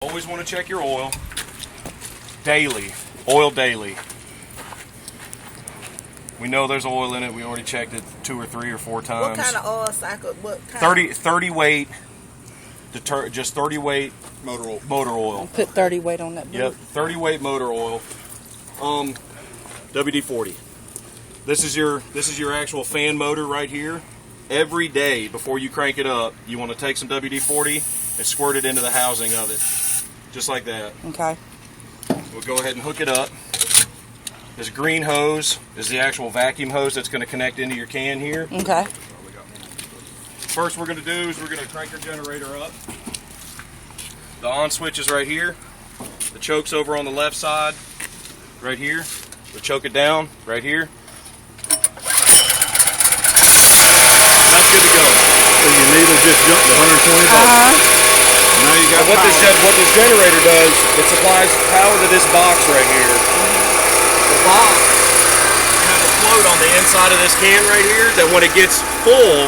Always want to check your oil daily. Oil daily. We know there's oil in it. We already checked it 2 or 3 or 4 times. What kind of oil cycle? What kind? 30 weight. Just 30 weight motor oil. Put 30 weight on that boot. Yep, 30 weight motor oil. WD-40. This is your actual fan motor right here. Every day before you crank it up, you want to take some WD-40 and squirt it into the housing of it. Just like that. Okay. We'll go ahead and hook it up. This green hose is the actual vacuum hose that's going to connect into your can here. Okay. First we're going to do is we're going to crank our generator up. The on switch is right here. The choke's over on the left side, right here. We'll choke it down, right here. That's good to go. So your needle just jumped to 120 volts. Now you got what this generator does, it supplies power to this box right here. The box has a float on the inside of this can right here that when it gets full,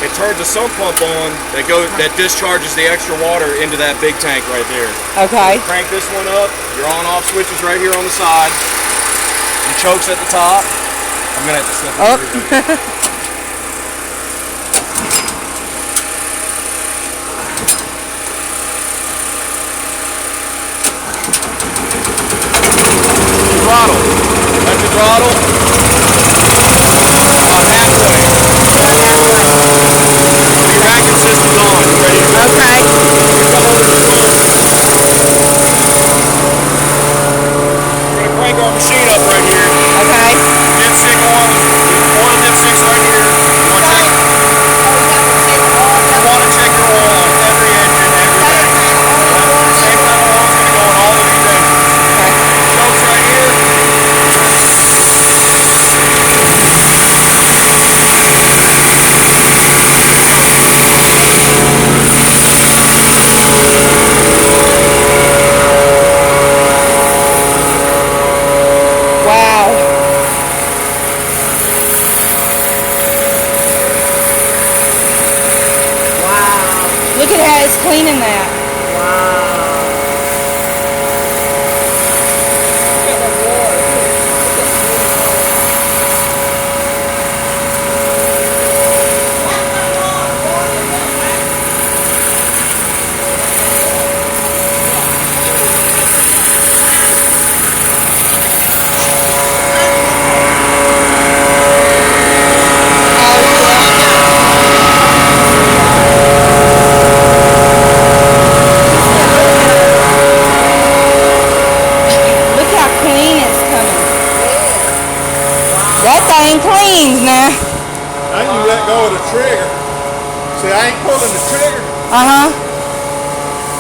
it turns a sump pump on that discharges the extra water into that big tank right there. Okay. Crank this one up. Your on-off switch is right here on the side. Your choke's at the top. I'm gonna have to step over here. Throttle. That's the throttle. About halfway. The racket system's on. Ready to go. Okay. We're going to crank our machine up right here. Okay. Dipstick on. Oil dipstick's right here. You want to check your oil on every engine, every day. Same kind of oil is going to go on all of these engines. Choke's right here. Wow. Wow. Look at how it's cleaning that. Wow. Look at the water. Look at Look how clean it's coming. That thing cleans now. Now you let go of the trigger. See, I ain't pulling the trigger.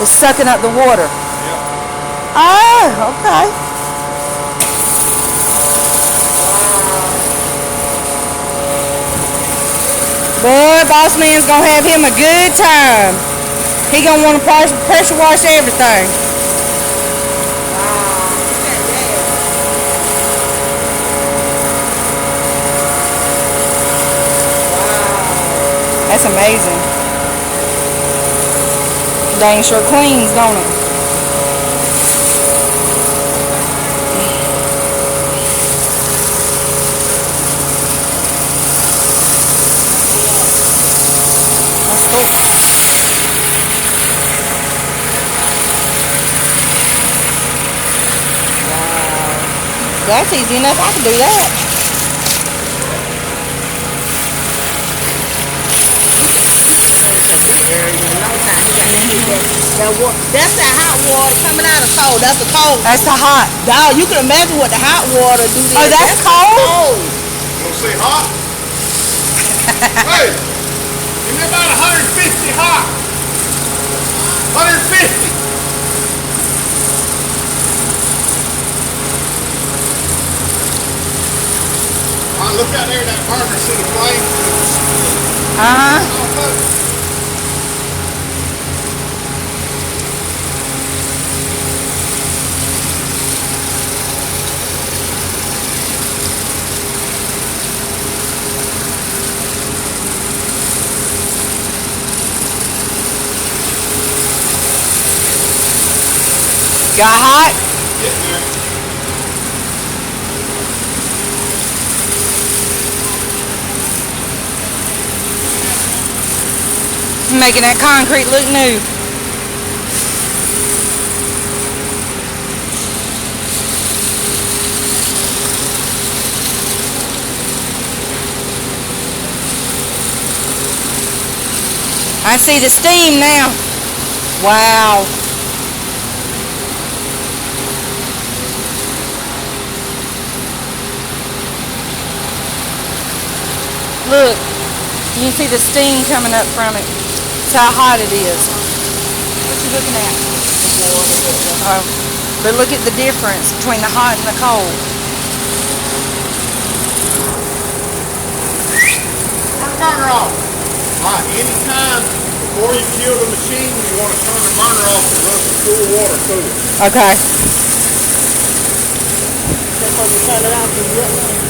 It's sucking up the water. Yeah. Oh, okay. Boy, boss man's gonna have him a good time. He gonna want to pressure wash everything. That's amazing. Dang sure cleans, don't it? That's cool. Wow. That's easy enough. I can do that. That's that hot water coming out of cold. That's the cold. That's the hot. Dog, you can imagine what the hot water do there. Oh, that's cold? You want to say hot? Hey, give me about 150 hot. 150. Look out there, that burner, see the flame? Got hot? Getting there. Making that concrete look new. I see the steam now. Wow. Look, you can see the steam coming up from it. That's how hot it is. What you looking at? Oh, but look at the difference between the hot and the cold. Turn the burner off. All right, anytime before you kill the machine, you want to turn the burner off and run some cool water through it. Okay. Before you turn it off, you get one.